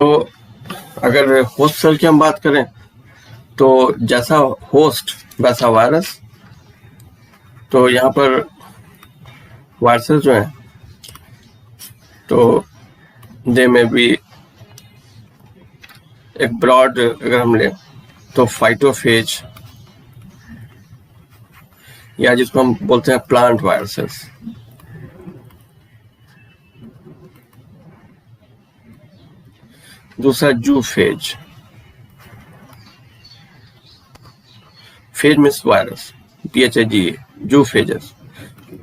तो अगर host cell की हम बात करें तो जैसा होस्ट वैसा वायरस। तो यहाँ पर वायरसेस जो हैं तो दे में भी एक ब्रॉड अगर हम लें तो फाइटोफेज या जिसको हम बोलते हैं प्लांट वायरसेस। दूसरा zoophage, phage means virus, PHAGE, zoophages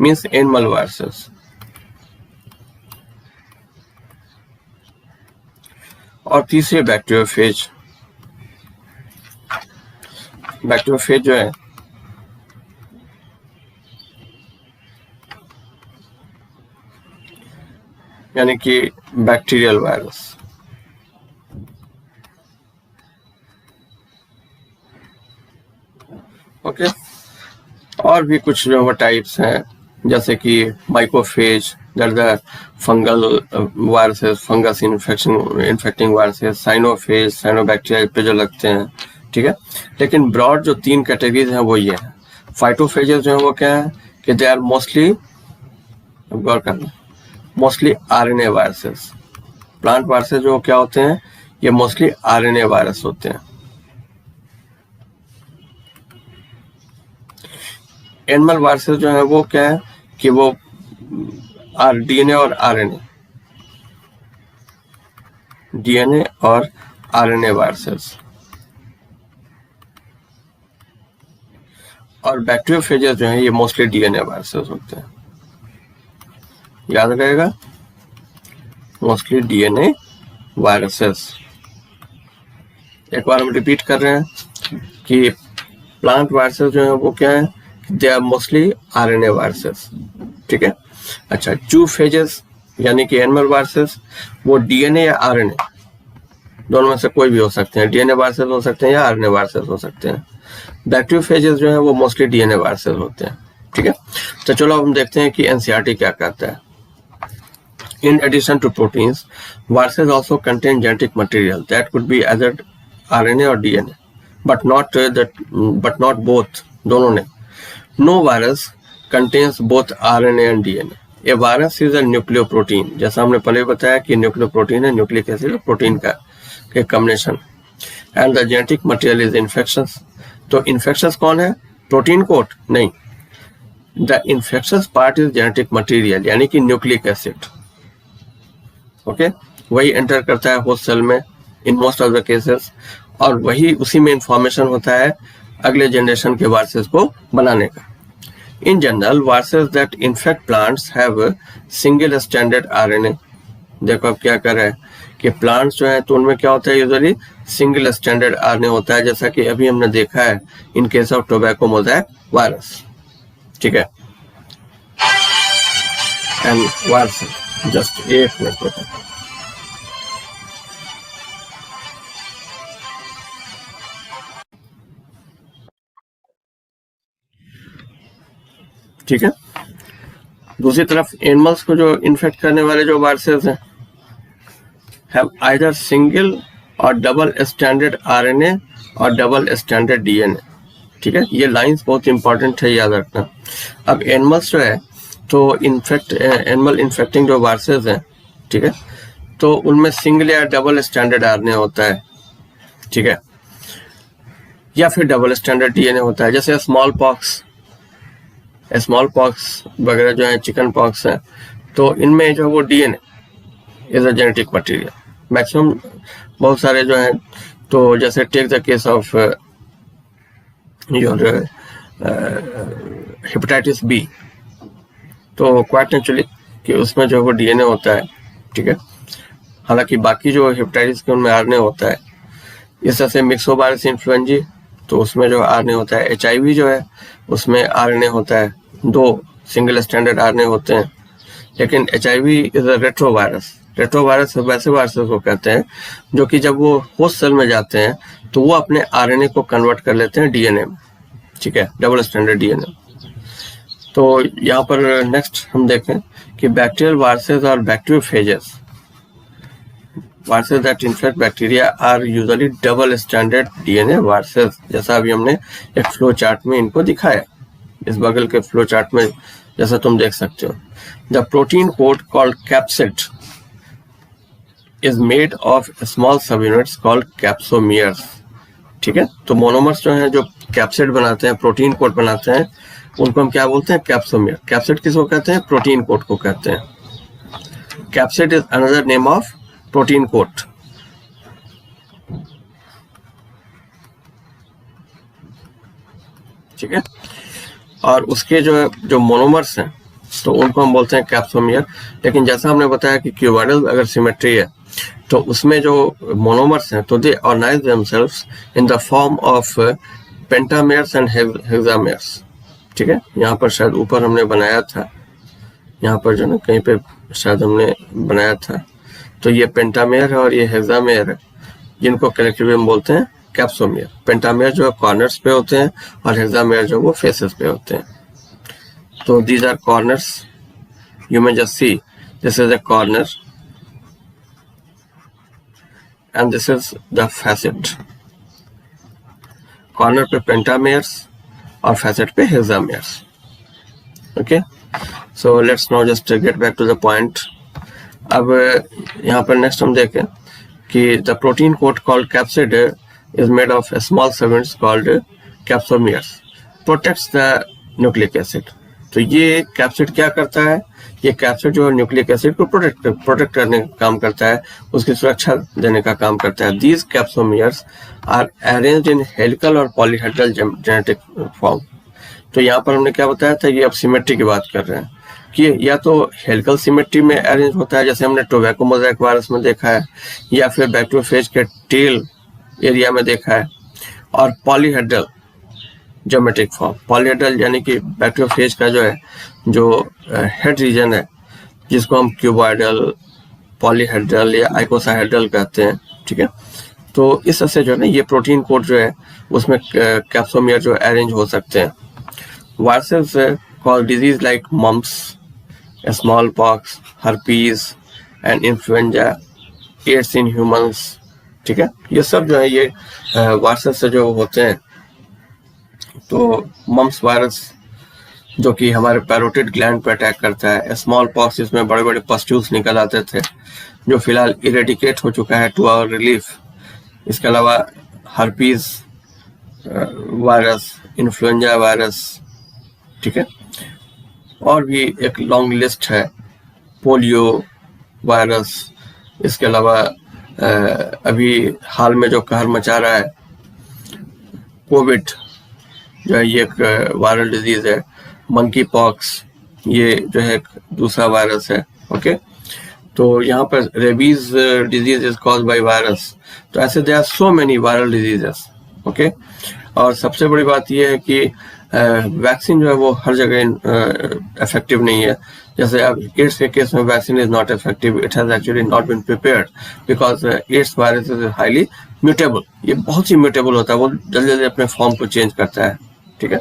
means animal viruses. और तीसरे बैक्टीरियोफेज। बैक्टीरियोफेज जो है यानी कि बैक्टीरियल वायरस। ओके, और भी कुछ जो टाइप्स हैं जैसे कि mycophage, fungal viruses, fungus infecting viruses, cyanophage, cyanobacteria पे जो लगते हैं, ठीक है। लेकिन ब्रॉड जो 3 कैटेगरीज हैं वो ये हैं। फाइटोफेजेस जो है वो क्या है कि दे आर मोस्टली, गौर करना, mostly RNA viruses. Plant viruses जो क्या होते हैं, ये मोस्टली RNA वायरस होते हैं। एनिमल वायरसेस जो है वो क्या है कि वो DNA और RNA वायरसेस। और बैक्टीरियोफेजेस जो हैं ये मोस्टली DNA वायरसेस होते हैं। याद रहेगा, मोस्टली DNA वायरसेस। एक बार हम रिपीट कर रहे हैं कि प्लांट वायरसेस जो है वो क्या है, they are mostly RNA viruses, ठीक है। अच्छा, जूफेजेस यानी कि एनिमल वायरसेस, वो DNA या RNA दोनों में से कोई भी हो सकते हैं। DNA वायरसेस हो सकते हैं या RNA वायरसेस हो सकते हैं। बैक्टीरियोफेजेस जो है वो मोस्टली DNA वायरसेस होते हैं, ठीक है। तो चलो हम देखते हैं कि NCERT क्या कहता है। In addition to proteins, viruses also contain genetic material that could be either RNA or DNA, but not both. दोनों नहीं। No virus contains both RNA and DNA. A virus is a nucleoprotein. जैसा हमने पहले बताया कि nucleoprotein है, nucleic acid और protein का combination. And the genetic material is infectious. तो infectious कौन है? प्रोटीन कोट नहीं। The infectious part is genetic material यानी कि न्यूक्लिक एसिड। ओके, वही एंटर करता है होस्ट सेल में in most of the cases, और वही उसी में इंफॉर्मेशन होता है अगले जनरेशन के वायरसेस को बनाने का। In general viruses that infect plants have single standard RNA। देखो अब क्या कर रहा है कि प्लांट्स जो है तो उनमें क्या होता है, यूजुअली सिंगल स्टैंडर्ड RNA होता है, जैसा कि अभी हमने देखा है in case of tobacco mosaic virus, ठीक है। एंड वायरस जस्ट एक मिनट होता है, ठीक है। दूसरी तरफ एनिमल्स को जो इन्फेक्ट करने वाले जो वायरसेस हैं हैव आइदर सिंगल और डबल स्टैंडर्ड RNA और डबल स्टैंडर्ड DNA, ठीक है। ये लाइंस बहुत इंपॉर्टेंट है, याद रखना। अब एनिमल्स जो है तो एनिमल इन्फेक्टिंग जो वायरसेस हैं, ठीक है, तो उनमें सिंगल या डबल स्टैंडर्ड RNA होता है, ठीक है, या फिर डबल स्टैंडर्ड DNA होता है। जैसे स्मॉल पॉक्स वगैरह जो है, चिकन पॉक्स है, तो इनमें जो वो DNA is a genetic material. Maximum बहुत सारे जो हैं, तो जैसे take the case of your hepatitis B, तो क्वाइट नेचुरली कि उसमें जो वो DNA होता है, ठीक है। हालांकि बाकी जो हेपेटाइटिस के उनमें RNA होता है। इस तरह से मिक्सोवायरस इन्फ्लुएंजा, तो उसमें जो RNA होता है। HIV जो है उसमें RNA होता है, 2 सिंगल स्टैंडर्ड RNA होते हैं। लेकिन HIV is a retrovirus. Retrovirus वैसे वायरसेस को कहते हैं जो कि जब वो होस्ट सेल में जाते हैं तो वो अपने RNA को कन्वर्ट कर लेते हैं DNA में, ठीक है, डबल स्टैंडर्ड DNA। तो यहाँ पर नेक्स्ट हम देखें कि बैक्टीरियल वायरसेस और bacteriophages viruses that infect bacteria are usually double standard DNA viruses, जैसा अभी हमने एक फ्लो चार्ट में इनको दिखाया, इस बगल के फ्लो चार्ट में जैसा तुम देख सकते हो। The protein coat called capsid is made of small सब यूनिट्स कॉल्ड कैप्सोमियर्स। ठीक है, तो मोनोमर्स जो हैं, जो कैप्सिड बनाते हैं, प्रोटीन कोड बनाते हैं, उनको हम क्या बोलते हैं? कैप्सोमियर। कैप्सिड किसको कहते हैं? प्रोटीन कोड को कहते हैं। Capsid is another name of protein code. ठीक है, और उसके जो मोनोमर्स हैं तो उनको हम बोलते हैं कैप्सोमियर। लेकिन जैसा हमने बताया कि क्यूबाइडल अगर सिमेट्री है तो उसमें जो मोनोमर्स हैं तो they organize themselves in the form of pentamers and hexamers. ठीक है, यहाँ पर शायद ऊपर हमने बनाया था, यहाँ पर जो ना कहीं पे शायद हमने बनाया था, तो ये पेंटामेयर है और ये हेक्सामेयर है, जिनको कलेक्टिवली हम बोलते हैं कैप्सोमियर। पेंटामेयर जो है कॉर्नर्स पे होते हैं और हेक्सामेयर जो वो फेसेस पे होते हैं। तो these are corners, you may just see this is a corner and this is the facet. Corner पे पेंटामेयर्स और फैसेट पे hexamers. Okay, so let's now just get back to the point. अब यहाँ पर नेक्स्ट हम देखें कि the protein coat called capsid is made of small segments called capsomeres, protects the nucleic acid। तो ये कैप्सिड क्या करता है? ये कैप्सिड जो न्यूक्लिक एसिड को प्रोटेक्ट करने का काम करता है, उसकी सुरक्षा देने का काम करता है। These capsomeres are arranged in helical और polyhedral genetic form। तो यहाँ पर हमने क्या बताया था? ये अब सिमेट्री की बात कर रहे हैं कि या तो हेलिकल सिमेट्री में अरेंज होता है, जैसे हमने टोबैको मोज़ेक वायरस में देखा है, या फिर बैक्टीरियोफेज के टेल एरिया में देखा है, और पॉलीहेड्रल ज्योमेट्रिक फॉर्म। पॉलीहेड्रल यानी कि बैक्टीरियोफेज का जो है, जो हेड रीजन है, जिसको हम क्यूबॉइडल, पॉलीहेड्रल या आइकोसाहेड्रल कहते हैं। ठीक है, तो इस तरह से जो है ना ये प्रोटीन कोड जो है उसमें कैप्सोमियर जो अरेंज हो सकते हैं। Viruses cause disease like mumps, small pox, herpes and influenza, AIDS in humans. ठीक है, ये सब जो है ये वायरसेस से जो होते हैं। तो मम्प्स वायरस जो कि हमारे पैरोटिड ग्लैंड पे अटैक करता है, स्मॉल पॉक्स जिसमें बड़े बड़े पस्ट्यूल्स निकल आते थे, जो फिलहाल इरेडिकेट हो चुका है टू आवर रिलीफ। इसके अलावा हर्पीज वायरस, इन्फ्लुएंजा वायरस। ठीक है, और भी एक लॉन्ग लिस्ट है, पोलियो वायरस। इसके अलावा अभी हाल में जो कहर मचा रहा है कोविड जो है, ये एक वायरल डिजीज है। मंकी पॉक्स ये जो है एक दूसरा वायरस है। ओके, तो यहाँ पर rabies disease is caused by virus. तो ऐसे there are so many viral diseases. Okay, और सबसे बड़ी बात ये है कि वैक्सीन जो है वो हर जगह इफेक्टिव नहीं है। जैसे अब एड्स के केस में vaccine is not effective, it has actually not been prepared because AIDS virus is highly mutable. ये बहुत ही म्यूटेबल होता है, वो जल्दी जल्दी अपने फॉर्म को चेंज करता है। ठीक है,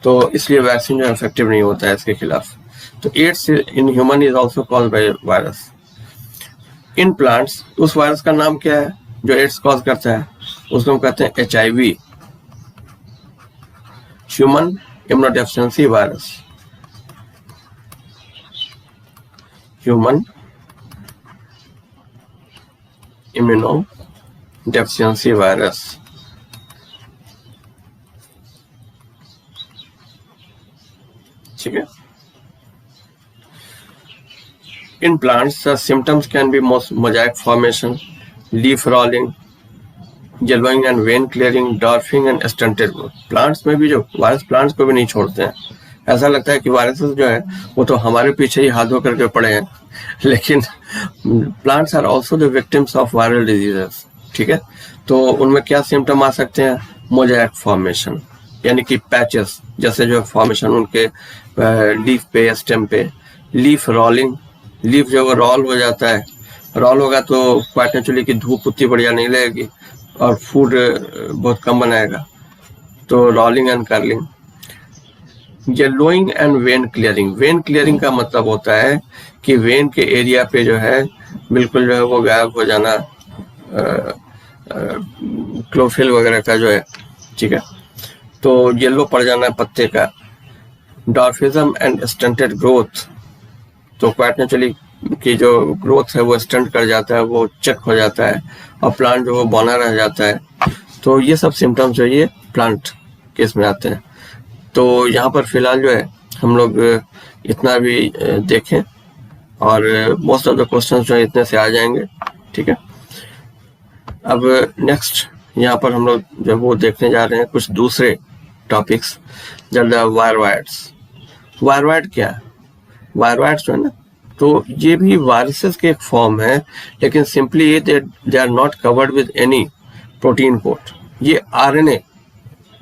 तो इसलिए वैक्सीन जो इफेक्टिव नहीं होता है इसके खिलाफ। तो AIDS in human is also caused by virus. In plants उस वायरस का नाम क्या है जो एड्स कॉज करता है? उसको हम कहते हैं HIV, human immunodeficiency virus. Human immunodeficiency virus. ठीक है, in plants the symptoms can be mosaic formation, leaf rolling, yellowing and vein clearing, dwarfing and stunted growth। Plants में भी जो वायरस प्लांट्स को भी नहीं छोड़ते हैं। ऐसा लगता है कि वायरसेस जो है वो तो हमारे पीछे ही हाथ धो करके पड़े हैं, लेकिन plants are also the victims of viral diseases. ठीक है, तो उनमें क्या सिम्टम आ सकते हैं? मोजाइक फॉर्मेशन यानी कि पैचेस जैसे जो फॉर्मेशन उनके लीफ पे या स्टेम पे। लीफ रोलिंग, लीफ जो है रोल हो जाता है। रोल होगा तो क्वाइट नेचुरली की धूप उतनी बढ़िया नहीं लगेगी और फूड बहुत कम बनाएगा, तो rolling and curling. Yellowing and when clearing. When clearing का मतलब होता है कि वेन के एरिया पे जो है बिल्कुल जो है वो गायब हो जाना, क्लोरोफिल वगैरह का जो है, ठीक है, तो येलो पड़ जाना पत्ते का, डॉर्फिज्म एंड स्टंटेड ग्रोथ, तो क्वाइट नेचुरली की जो ग्रोथ है वो स्टंट कर जाता है, वो चेक हो जाता है और प्लांट जो वो बौना रह जाता है। तो ये सब सिम्टम्स जो ये प्लांट केस में आते हैं। तो यहाँ पर फिलहाल जो है हम लोग इतना भी देखें और मोस्ट ऑफ द क्वेश्चंस जो है इतने से आ जाएंगे, ठीक है। अब नेक्स्ट यहाँ पर हम लोग जो वो देखने जा रहे हैं कुछ दूसरे टॉपिक्स, जब वायरवाइड्स। वायरवाइड क्या है? वायरवाइड्स जो है ना, तो ये भी वायरसेस के एक फॉर्म है, लेकिन सिंपली ये they are not covered with any protein coat. ये RNA,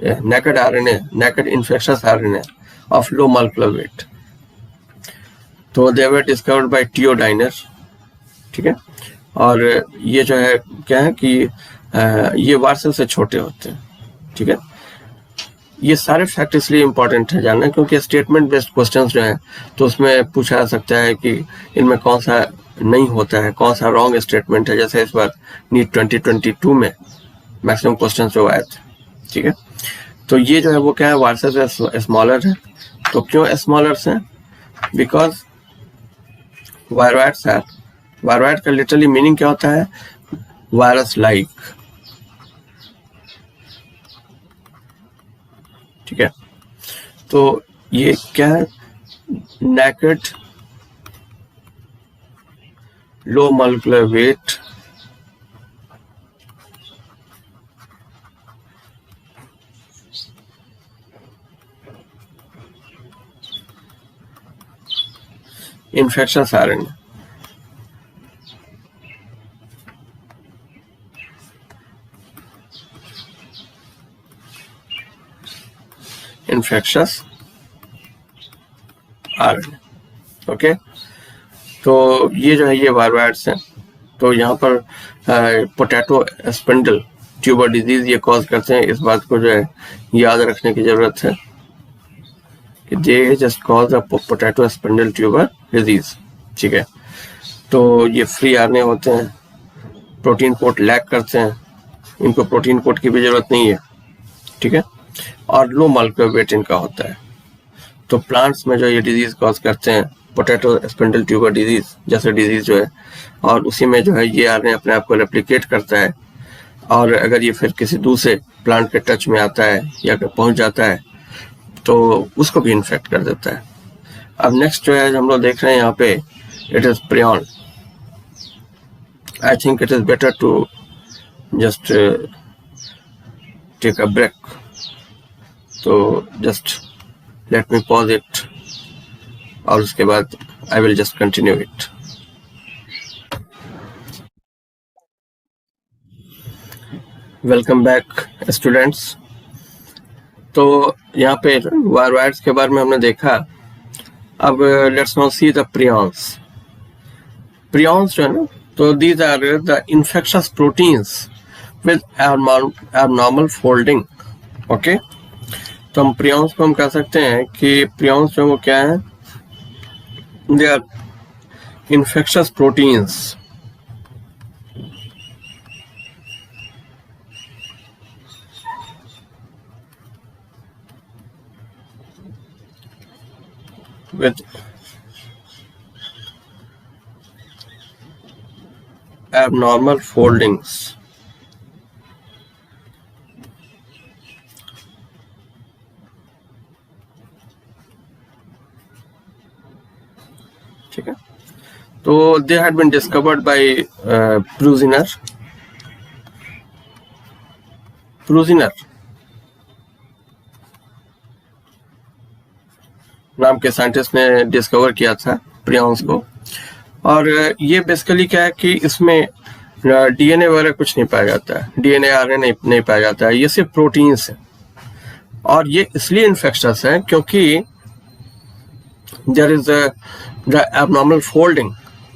naked RNA, naked infectious RNA of low molecular weight. तो दे वर डिस्कवर्ड बाय थियोडाइनर, ठीक है। और ये जो है क्या है कि ये वायरसेस से छोटे होते हैं, ठीक है। ये सारे फैक्ट इसलिए इंपॉर्टेंट है जानना क्योंकि स्टेटमेंट बेस्ड क्वेश्चंस जो है तो उसमें पूछा जा सकता है कि इनमें कौन सा नहीं होता है, कौन सा रॉन्ग स्टेटमेंट है। जैसे इस बार नीट 2022 में मैक्सिमम क्वेश्चन जो आए थे, ठीक है। तो ये जो है वो क्या है, वायरसेस स्मॉलर है। तो क्यों स्मॉलर है? बिकॉज वायरवाइड का लिटरली मीनिंग क्या होता है? वायरस लाइक, ठीक है। तो ये क्या है? नेकेड लो molecular wait infectious RNA. Infectious RNA, okay. तो ये जो है ये वायरवाइड्स हैं। तो यहाँ पर पोटैटो स्पिंडल ट्यूबर डिजीज ये कॉज करते हैं। इस बात को जो है याद रखने की जरूरत है कि they just cause a potato spindle tuber disease, ठीक है। तो ये फ्री आरएनए होते हैं, प्रोटीन कोट लैक करते हैं, इनको प्रोटीन कोट की भी जरूरत नहीं है, ठीक है। और लो मॉलिक्यूलर वेट इनका होता है। तो प्लांट्स में जो ये डिजीज कॉज करते हैं, पोटैटो स्पिंडल ट्यूबर डिजीज जैसे डिजीज जो है, और उसी में जो है ये आरएनए अपने आप को रेप्लिकेट करता है। और अगर ये फिर किसी दूसरे प्लांट के टच में आता है या पहुंच जाता है तो उसको भी इन्फेक्ट कर देता है। अब नेक्स्ट जो है हम लोग देख रहे हैं यहाँ पे, it is prion. I think it is better to just take a break. तो just let me pause it और उसके बाद I will just continue it. Welcome back students. तो यहाँ पे वायरवाइड्स के बारे में हमने देखा। अब let's now see the prions. Prions जो है ना, तो these are the infectious proteins with abnormal folding, okay. तो हम प्रियॉन्स को हम कह सकते हैं कि प्रियॉन्स जो वो क्या है, they are infectious proteins with abnormal foldings, ठीक है। तो they had been discovered by Prusiner नाम के साइंटिस्ट ने डिस्कवर किया था प्रियॉन्स को। और ये बेसिकली क्या है कि इसमें डीएनए वगैरह कुछ नहीं पाया जाता है, डीएनए आरएनए नहीं पाया जाता है, ये सिर्फ प्रोटीन्स है। और ये इसलिए इन्फेक्शस है क्योंकि there is the abnormal folding.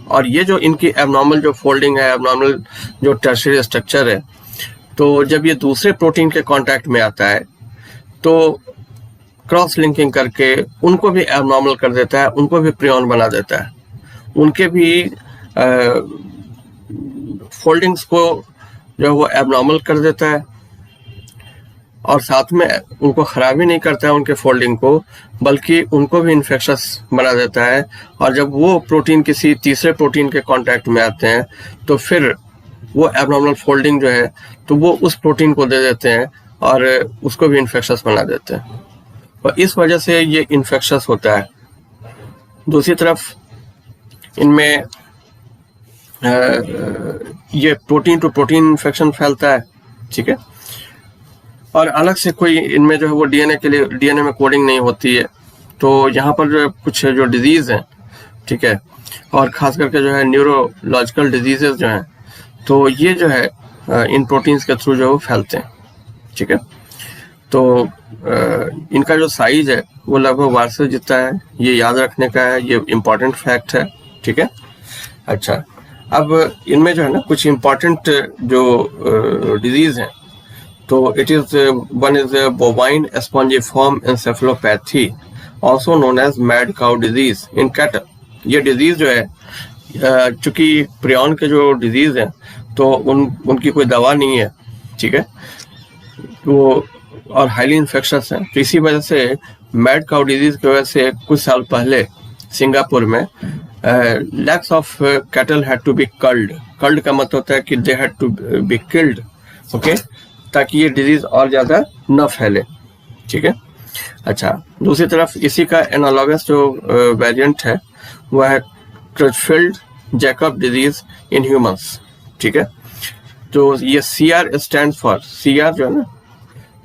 और ये जो इनकी एबनॉर्मल जो फोल्डिंग है, एबनॉर्मल जो टर्शियरी स्ट्रक्चर है, तो जब ये दूसरे प्रोटीन के कांटेक्ट में आता है तो क्रॉस लिंकिंग करके उनको भी एबनॉर्मल कर देता है, उनको भी प्रियॉन बना देता है, उनके भी फोल्डिंग्स को जो है वो एबनॉर्मल कर देता है, और साथ में उनको खराब ही नहीं करता है उनके फोल्डिंग को, बल्कि उनको भी इन्फेक्शस बना देता है। और जब वो प्रोटीन किसी तीसरे प्रोटीन के कांटेक्ट में आते हैं तो फिर वो एबनॉर्मल फोल्डिंग जो है तो वो उस प्रोटीन को दे देते हैं और उसको भी इन्फेक्शस बना देते हैं, और इस वजह से ये इन्फेक्शस होता है। दूसरी तरफ इनमें ये प्रोटीन टू प्रोटीन इन्फेक्शन फैलता है, ठीक है। और अलग से कोई इनमें जो है वो डीएनए के लिए डीएनए में कोडिंग नहीं होती है। तो यहाँ पर जो कुछ जो डिजीज हैं, ठीक है, और खास करके जो है न्यूरोलॉजिकल डिजीजेस जो हैं, तो ये जो है इन प्रोटीन्स के थ्रू जो फैलते हैं, ठीक है। तो इनका जो साइज है वो लगभग वायरस जितना है, ये याद रखने का है, ये इम्पॉर्टेंट फैक्ट है, ठीक है। अच्छा, अब इनमें जो है ना कुछ इम्पॉर्टेंट जो डिजीज हैं, तो it is one is bovine spongiform encephalopathy, also known as mad cow disease in cattle. ये डिजीज जो है चूंकि प्रियन के जो डिजीज हैं तो उनकी कोई दवा नहीं है, ठीक है, वो और हाईली इन्फेक्शस है। तो इसी वजह से मैड काउ डिजीज की वजह से कुछ साल पहले सिंगापुर में lakhs of cattle had to be culled. Culled का मतलब होता है कि they had to be killed, okay, ताकि ये डिजीज और ज्यादा न फैले, ठीक है। अच्छा, दूसरी तरफ इसी का एनालॉगस जो वेरिएंट है वह है क्रुचफील्ड जैकब डिजीज इन ह्यूमंस, ठीक है। तो ये CR स्टैंड फॉर, CR जो है ना,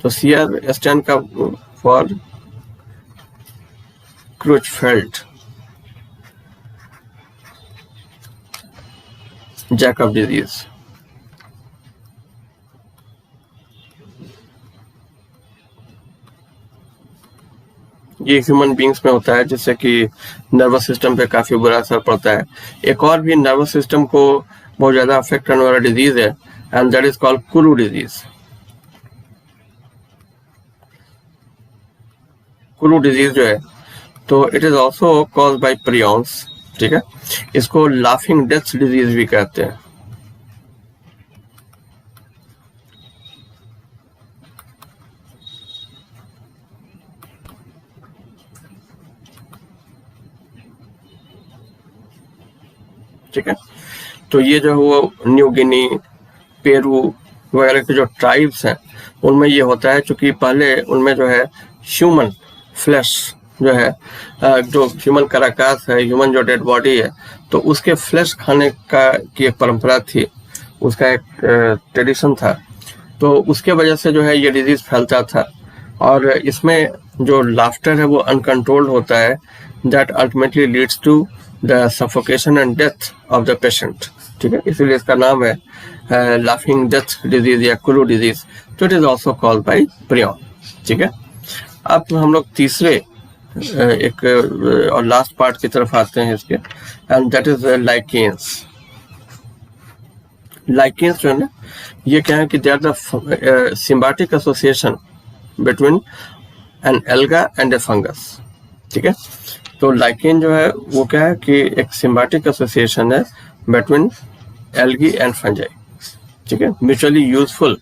तो CR स्टैंड का फॉर क्रुचफील्ड जैकब डिजीज। ये ह्यूमन बींग्स में होता है, जिससे कि नर्वस सिस्टम पे काफी बुरा असर पड़ता है। एक और भी नर्वस सिस्टम को बहुत ज्यादा अफेक्ट करने वाला डिजीज है, and that is called Kullu disease. Kullu disease जो है तो it is also caused bye prions, ठीक है। इसको लाफिंग डेथ डिजीज भी कहते हैं। ठीक है, तो ये जो है वो न्यू गिनी, पेरू वगैरह के जो ट्राइब्स हैं उनमें ये होता है, क्योंकि पहले उनमें जो है ह्यूमन फ्लैश जो है, जो ह्यूमन कराकास है, ह्यूमन जो डेड बॉडी है, तो उसके फ्लैश खाने की एक परंपरा थी, उसका एक ट्रेडिशन था। तो उसके वजह से जो है ये डिजीज फैलता था, और इसमें जो लाफ्टर है वो अनकंट्रोल्ड होता है, that ultimately leads to the suffocation and death of the patient, ठीक है। इसीलिए इसका नाम है लाफिंग डेथ डिजीज या कुलू डिजीज। तो it is also called by prion, ठीक है। अब हम लोग तीसरे एक और लास्ट पार्ट की तरफ आते हैं इसके, and that is lichens. Lichens जो है ना, ये क्या है कि they are the symbiotic association between an alga and a fungus, ठीक है। तो लाइकेन जो है वो क्या है कि एक सिम्बायोटिक एसोसिएशन है बिटवीन एल्गी एंड फंजाई, ठीक है। म्यूचुअली यूजफुल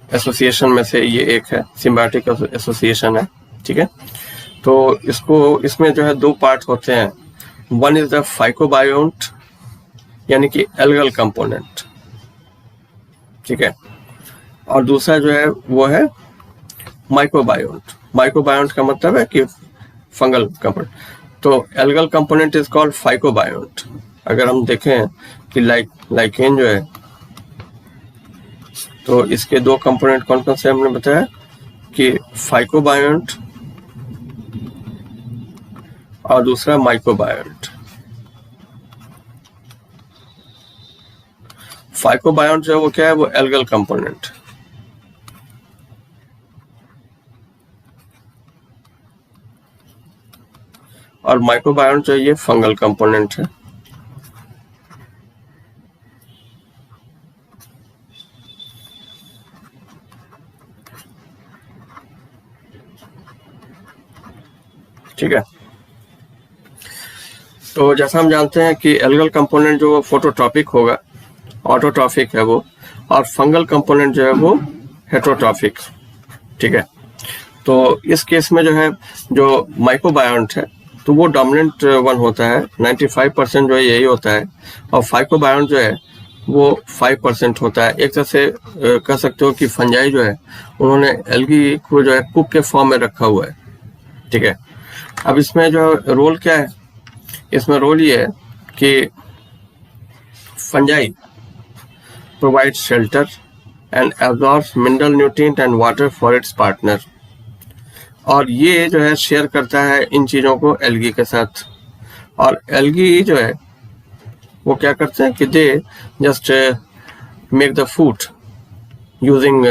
एसोसिएशन में से ये एक है, सिम्बायोटिक एसोसिएशन है, ठीक है। तो इसमें जो है दो पार्ट होते हैं, वन इज द फाइकोबायोन्ट यानी कि एल्गल कंपोनेंट, ठीक है, और दूसरा जो है वो है माइक्रोबायोन्ट। माइक्रोबायोन्ट का मतलब है कि फंगल कंपोनेंट। तो एल्गल कंपोनेंट इज कॉल्ड फाइकोबायोन्ट। अगर हम देखें कि लाइकेन जो है तो इसके दो कंपोनेंट कौन कौन से हमने बताया कि फाइकोबायोन्ट और दूसरा माइक्रोबायोन्ट। फाइकोबायोन्ट जो है वो क्या है, वो एल्गल कंपोनेंट, और माइक्रोबायोन्ट जो है ये फंगल कंपोनेंट है। ठीक है, तो जैसा हम जानते हैं कि एल्गल कंपोनेंट जो फोटोट्रॉपिक होगा, ऑटोट्रॉफिक है वो, और फंगल कंपोनेंट जो है वो हेटरोट्रॉफिक। ठीक है, तो इस केस में जो है जो माइक्रोबायोन्ट है तो वो डोमिनेंट वन होता है, 95% जो है यही होता है, और फाइकोबायोन्ट जो है वो 5% होता है। एक तरह से कह सकते हो कि फंजाई जो है उन्होंने एल्गी को जो है कुक के फॉर्म में रखा हुआ है। ठीक है, अब इसमें जो रोल क्या है, इसमें रोल ये है कि fungi provide shelter and absorbs mineral nutrient and water for its partner, और ये जो है शेयर करता है इन चीज़ों को एल्गी के साथ। और एल्गी जो है वो क्या करते हैं कि they just make the food using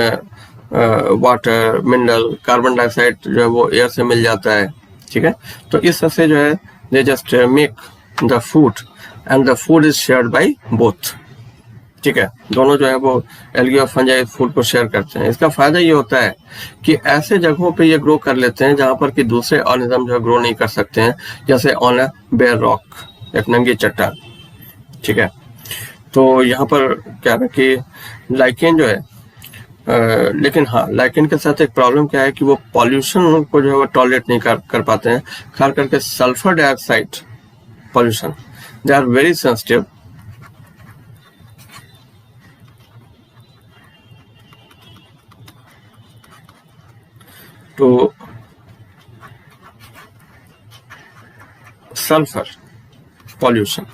water, mineral, carbon dioxide जो है वो एयर से मिल जाता है। ठीक है, तो इस तरह से जो है they just make the food and the food is shared by both. ठीक है, दोनों जो है वो एल्गी और फंजाई फूड को शेयर करते हैं। इसका फायदा ये होता है कि ऐसे जगहों पे ये ग्रो कर लेते हैं जहां पर कि दूसरे ऑर्गेनिज्म जो है ग्रो नहीं कर सकते हैं, जैसे ऑन अ बेयर रॉक, एक नंगी चट्टान। ठीक है, तो यहाँ पर क्या है कि लाइकेन जो है लेकिन हाँ, लाइकेन के साथ एक प्रॉब्लम क्या है कि वो पॉल्यूशन को जो है वो टॉलरेट नहीं कर पाते हैं, खास करके sulphur dioxide pollution, they are very sensitive. तो सल्फर पॉल्यूशन,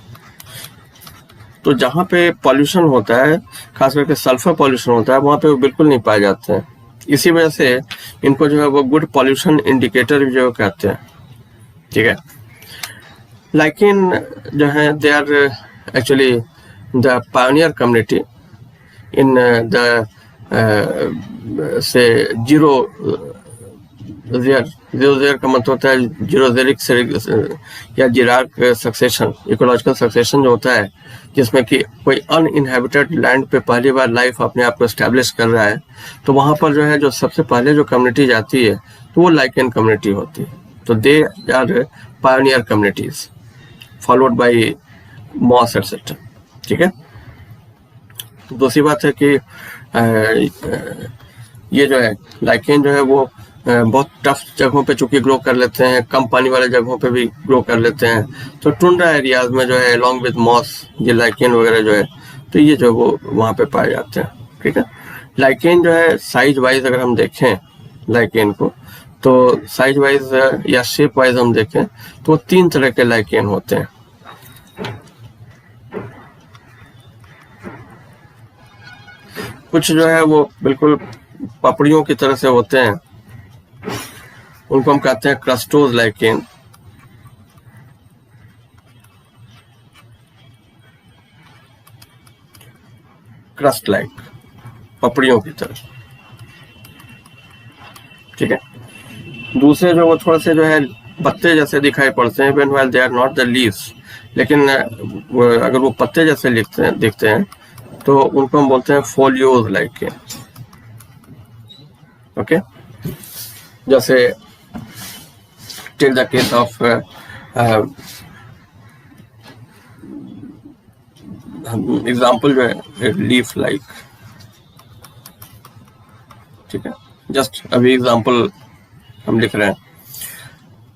तो जहाँ पे पॉल्यूशन होता है, खास करके सल्फर पॉल्यूशन होता है, वहाँ पे वो बिल्कुल नहीं पाए जाते हैं। इसी वजह से इनको जो है वो गुड पॉल्यूशन इंडिकेटर भी जो कहते हैं। ठीक है, लेकिन जो है they are actually the pioneer community in the sere xero ज़ेर का मतलब होता है जीरोजेरिक या जिरार्क सक्सेशन, इकोलॉजिकल सक्सेशन जो होता है, जिसमें कि कोई अनइनहेबिटेड लैंड पे पहली बार लाइफ अपने आप को एस्टेब्लिश कर रहा है, तो वहाँ पर जो है जो सबसे पहले जो कम्युनिटी जाती है तो वो लाइकेन कम्युनिटी होती है। तो they are pioneer communities followed by moss et cetera. ठीक है, दूसरी बात है कि ये जो है लाइकेन जो है वो बहुत टफ जगहों पे चूंकि ग्रो कर लेते हैं, कम पानी वाले जगहों पे भी ग्रो कर लेते हैं। तो टुंड्रा एरियाज में जो है अलॉन्ग विद मॉस ये लाइकेन वगैरह जो है तो ये जो वो वहाँ पे पाए जाते हैं। ठीक है, लाइकेन जो है साइज वाइज अगर हम देखें लाइकेन को, तो साइज वाइज या शेप वाइज हम देखें तो 3 तरह के लाइकेन होते हैं। कुछ जो है वो बिल्कुल पपड़ियों की तरह से होते हैं, उनको हम कहते हैं क्रस्टोज लाइकेन। क्रस्ट लाइक, पपड़ियों की तरह। ठीक है, दूसरे जो वो थोड़े से जो है पत्ते जैसे दिखाई पड़ते हैं, when while they are not the leaves, लेकिन अगर वो पत्ते जैसे दिखते हैं तो उनको हम बोलते हैं फोलियोज लाइकेन। ओके, जैसे take the case of example जो है लीफ लाइक। ठीक है, जस्ट अभी एग्जाम्पल हम लिख रहे हैं।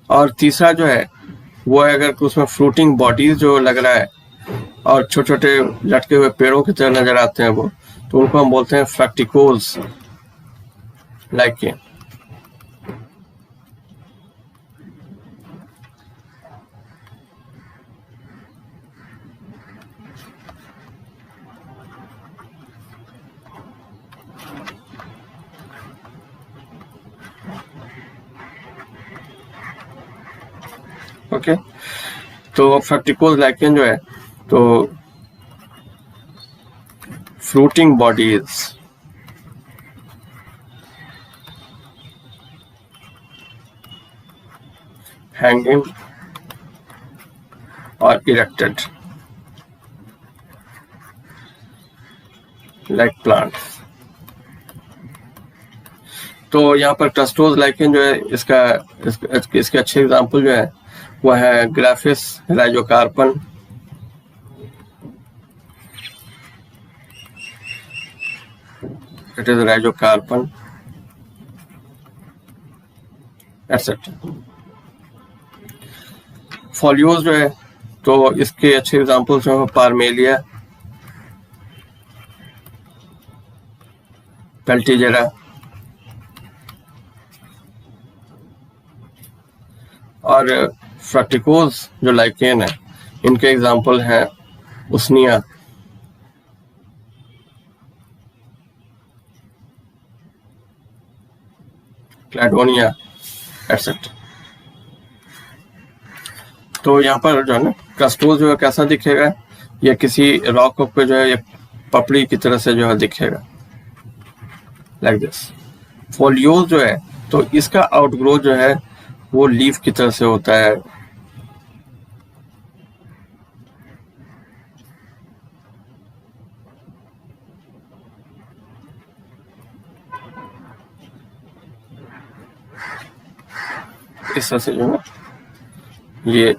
और तीसरा जो है वो है अगर उसमें फ्रूटिंग बॉडीज जो लग रहा है और छोटे छोटे लटके हुए पेड़ों की तरह नजर आते हैं वो, तो उनको हम बोलते हैं फ्रैक्टिकोल्स लाइकेन। ओके, तो फ्रैक्टिकोल्स लाइकेन जो है तो फ्रूटिंग बॉडीज हैंगिंग और इरेक्टेड लाइक प्लांट्स। तो यहाँ पर क्रस्टोज लाइकेन जो है इसके अच्छे एग्जाम्पल जो है वह है ग्राफिस राइजोकार्पन, इट इज राइजोकार्पन एटसेट्रा। फॉलियोज जो है तो इसके अच्छे एग्जांपल्स हैं पार्मेलिया, पेल्टिजेरा और फ्रैक्टिकोज जो लाइकेन है इनके एग्जांपल हैं उसनिया, क्लैडोनिया एटसेट्रा। तो यहाँ पर जो है ना क्रस्टोज जो है कैसा दिखेगा, या किसी रॉक पे जो है एक पपड़ी की तरह से जो है दिखेगा, लाइक दिस। फोलियोज जो है तो इसका आउटग्रोथ जो है वो लीफ की तरह से होता है। इस तरह से जो है ये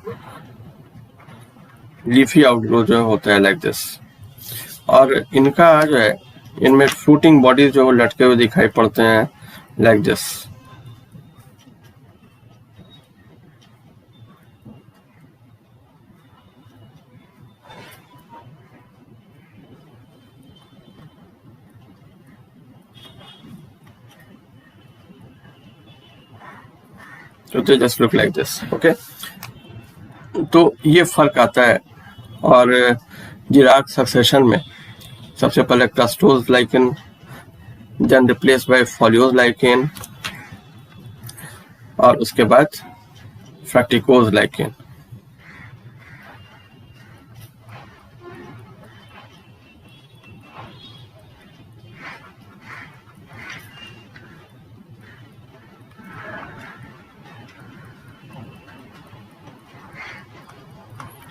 लीफी आउटग्रोथ जो होता है लाइक दिस। और इनका जो है इनमें फ्रूटिंग बॉडीज जो लटके हुए दिखाई पड़ते हैं लाइक दिस। तो they just look like this, okay? तो ये फर्क आता है। और जिराक सक्सेशन में सबसे पहले crustose lichen, then replace by foliose lichen, और उसके बाद फ्रैक्टिकोज लाइकेन।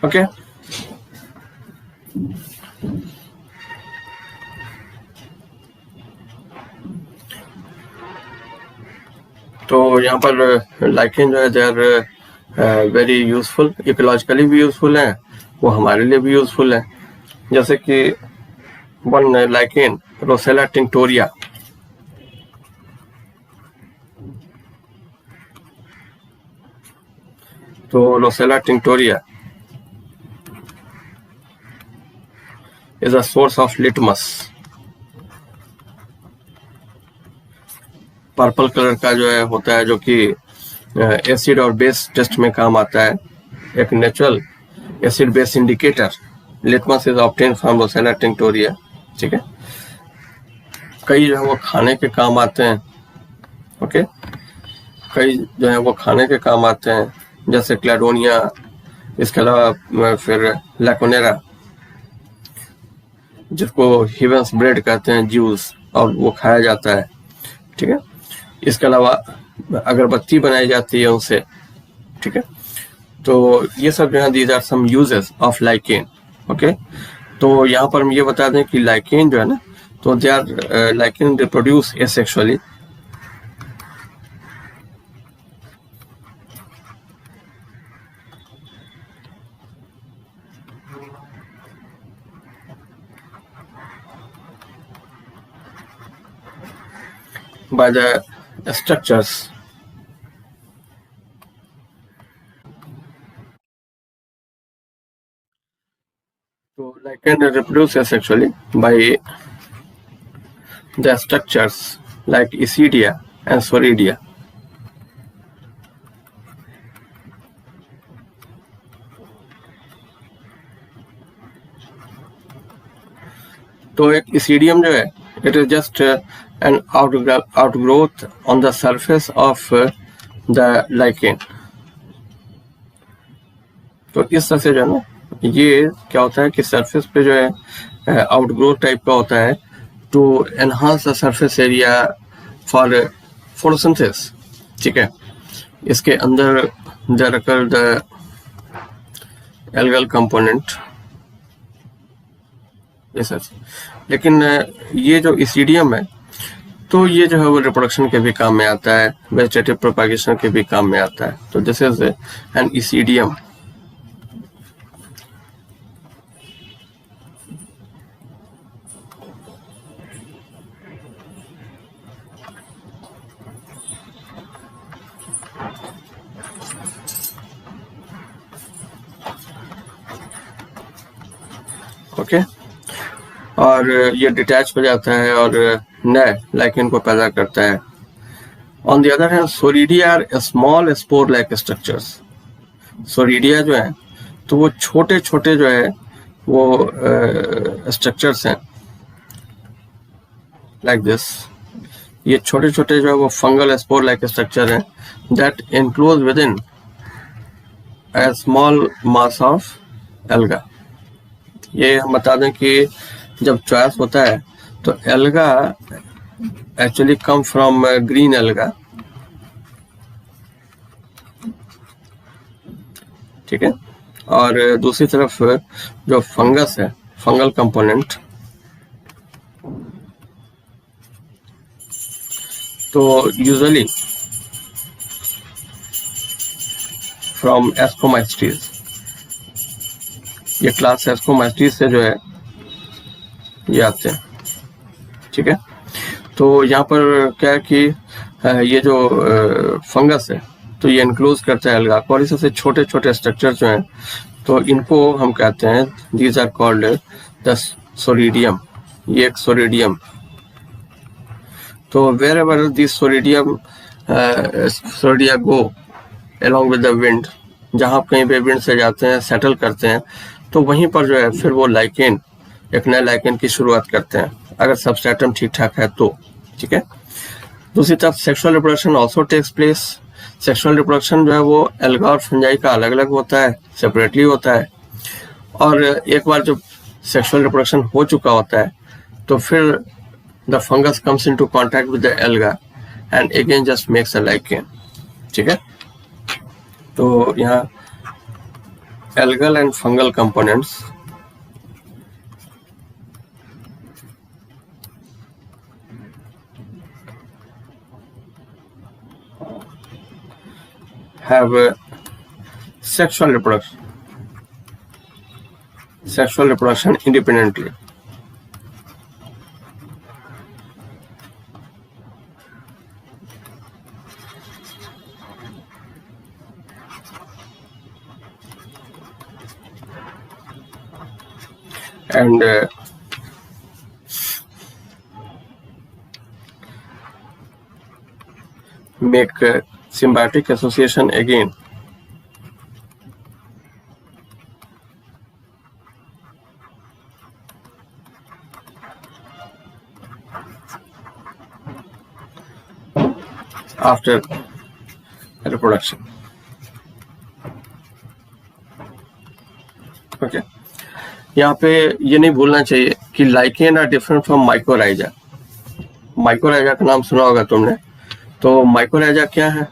ओके तो यहाँ पर लाइकेन जो है they are very useful, ecologically भी यूजफुल है, वो हमारे लिए भी यूजफुल है। जैसे कि वन लाइकेन रोसेला टिंक्टोरिया, तो Roccella tinctoria is a source of litmus, purple colour का जो है होता है, जो कि एसिड और बेस टेस्ट में काम आता है। एक natural acid base indicator litmus is obtain from Rosella tinctoria, ठीक है। कई जो है वो खाने के काम आते हैं, ओके, कई जो है वो खाने के काम आते हैं, जैसे क्लैडोनिया, इसके अलावा फिर लैकोनेरा जिसको हिवेंस ब्रेड कहते हैं, जूस, और वो खाया जाता है, ठीक है। इसके अलावा अगरबत्ती बनाई जाती है उनसे, ठीक है। तो ये सब जो है these are some uses of lichen, okay. तो यहाँ पर हम ये बता दें कि लाइकेन जो है ना, तो they are lichen reproduce asexually, by the structures so lichen reproduces actually by the structures like Isidia and Soridia. तो एक इसीडियम जो है it is just an outgrowth on the surface of the lichen. तो इस तरह से जो है ना, ये क्या होता है कि सरफेस पे जो है आउटग्रोथ टाइप का होता है to enhance the surface area for photosynthesis, ठीक है। इसके अंदर there occur the algal component, yes. लेकिन ये जो इसीडियम है तो ये जो है वो रिप्रोडक्शन के भी काम में आता है, वेजिटेटिव प्रोपागेशन के भी काम में आता है। तो दिस इज एन इसीडियम। ओके, और ये डिटैच हो जाता है और नए लाइकेन को पैदा करता है। On the other hand soredia are small spore like structures. Soredia जो है तो वो छोटे छोटे जो है वो स्ट्रक्चर्स हैं लाइक दिस। ये छोटे छोटे जो है वो फंगल स्पोर लाइक स्ट्रक्चर हैं that enclose with in A small mass of alga. ये हम बता दें कि जब चॉइस होता है तो alga actually come from green alga, ठीक है। और दूसरी तरफ जो फंगस है, फंगल कंपोनेंट, तो यूजुअली फ्रॉम एस्कोमाइस्टीज, ये क्लास एस्कोमाइस्टीज से जो है ये आते हैं, ठीक है। तो यहाँ पर क्या है कि ये जो फंगस है तो ये इनक्लोज करता है एल्गा को, और इससे छोटे छोटे स्ट्रक्चर जो हैं तो इनको हम कहते हैं these are called the soredium. ये एक सोरिडियम। तो wherever this soredia go along with the wind, जहाँ कहीं पे विंड से जाते हैं, सेटल करते हैं, तो वहीं पर जो है फिर वो लाइकेन, एक नए लाइकेन की शुरुआत करते हैं अगर सबस्ट्रेटम ठीक ठाक है तो, ठीक है। दूसरी तरफ sexual reproduction also takes place. Sexual reproduction जो है वो एल्गा और फंजाई का अलग अलग होता है, सेपरेटली होता है। और एक बार जब सेक्सुअल रिप्रोडक्शन हो चुका होता है तो फिर the fungus comes into contact with the alga and again just makes a lichen, ठीक है। तो यहाँ algal and fungal components have sexual reproduction independently. And make symbiotic association again. After reproduction. Okay. यहाँ पे ये नहीं भूलना चाहिए कि lichen are different from mycorrhiza. Mycorrhiza का नाम सुना होगा तुमने। तो माइकोराइजा क्या है?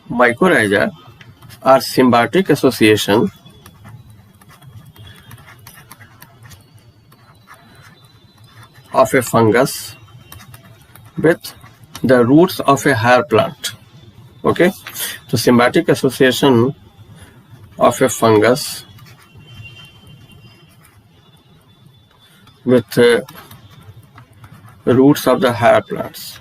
Mycorrhiza are symbiotic association of a fungus with the roots of a higher plant. Okay, so symbiotic association of a fungus with roots of the higher plants.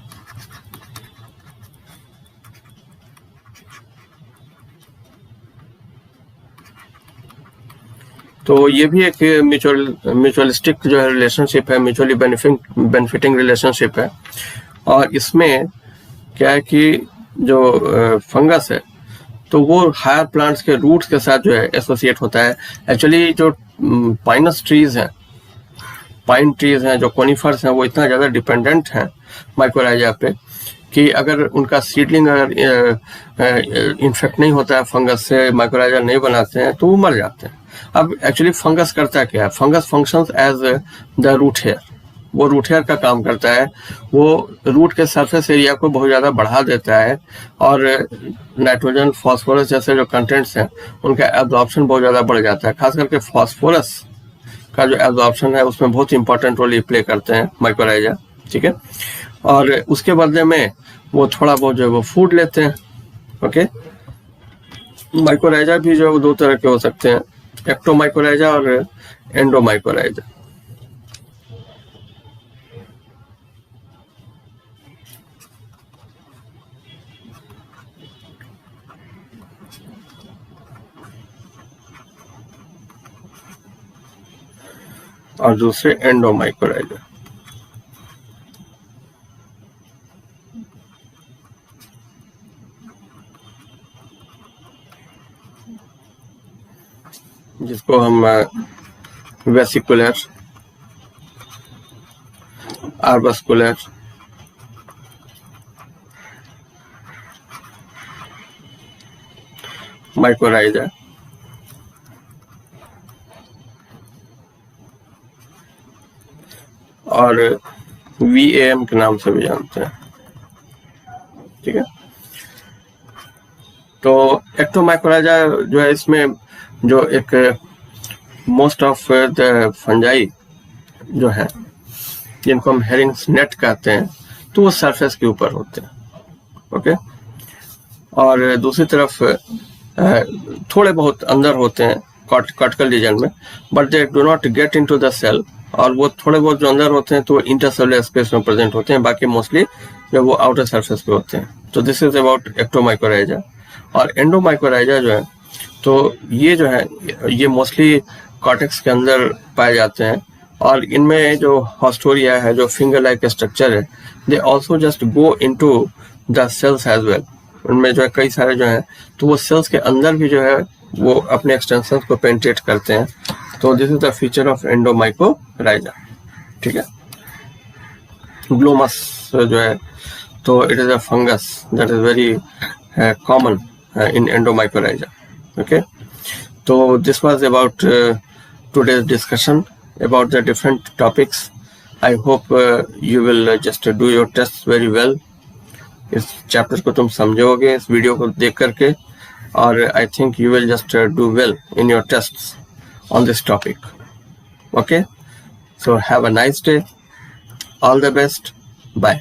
तो ये भी एक म्यूचुअलिस्टिक जो है रिलेशनशिप है, म्यूचुअली बेनिफिटिंग रिलेशनशिप है। और इसमें क्या है कि जो फंगस है तो वो हायर प्लांट्स के रूट्स के साथ जो है एसोसिएट होता है। एक्चुअली जो पाइनस ट्रीज हैं, पाइन ट्रीज हैं, जो कोनिफर्स हैं, वो इतना ज़्यादा डिपेंडेंट हैं माइकोराइजा पे कि अगर उनका सीडलिंग अगर इन्फेक्ट नहीं होता है फंगस से, माइकोराइजा नहीं बनाते हैं, तो वो मर जाते हैं। अब एक्चुअली फंगस करता क्या है? Fungus functions as the root hair. वो रूट हेयर का काम करता है। वो रूट के सरफेस एरिया को बहुत ज़्यादा बढ़ा देता है और नाइट्रोजन, फास्फोरस जैसे जो कंटेंट्स हैं उनका एब्जॉर्प्शन बहुत ज़्यादा बढ़ जाता है। खास करके फास्फोरस का जो एब्जॉर्प्शन है उसमें बहुत इंपॉर्टेंट रोल प्ले करते हैं माइकोराइजा, ठीक है। और उसके बदले में वो थोड़ा बहुत जो है वो फूड लेते हैं। ओके, माइकोराइजा भी जो है वो दो तरह के हो सकते हैं, एक्टोमाइकोराइजा और एंडोमाइकोराइजा। और दूसरे एंडोमाइकोराइजा। जिसको हम वेसिकुलर, आर्बस्कुलर, माइकोराइजा और VAM के नाम से भी जानते हैं। ठीक है, तो एक्टोमाइकोराइजा जो है, इसमें जो एक मोस्ट ऑफ द फंजाई जो है, जिनको हम हेरिंग्स नेट कहते हैं, तो वो सरफेस के ऊपर होते हैं। ओके, और दूसरी तरफ थोड़े बहुत अंदर होते हैं कॉर्टिकल रीजन में, but they do not get into the cell. और वो थोड़े बहुत जो अंदर होते हैं तो वो इंटरसेलुलर स्पेस में प्रेजेंट होते हैं, बाकी मोस्टली जो वो आउटर सरफेस पे होते हैं। तो दिस इज अबाउट एक्टोमाइकोराइजा। और एंडोमाइकोराइजा जो है, तो ये जो है, ये मोस्टली कॉर्टेक्स के अंदर पाए जाते हैं, और इनमें जो हॉस्टोरिया है, जो फिंगर लाइक स्ट्रक्चर है, they also just go into the cells as well. उनमें जो है कई सारे जो है, तो वो सेल्स के अंदर भी जो है वो अपने एक्सटेंशन को पेनिट्रेट करते हैं। तो this is the feature of endomycorrhiza. ठीक है, ग्लोमस जो है, तो it is a fungus that is very common in endomycorrhiza. Okay, so this was about today's discussion about the different topics. I hope you will just do your tests very well. इस chapter को तुम समझोगे इस video को देख करके, और I think you will just do well in your tests on this topic. Okay, so have a nice day. All the best. Bye.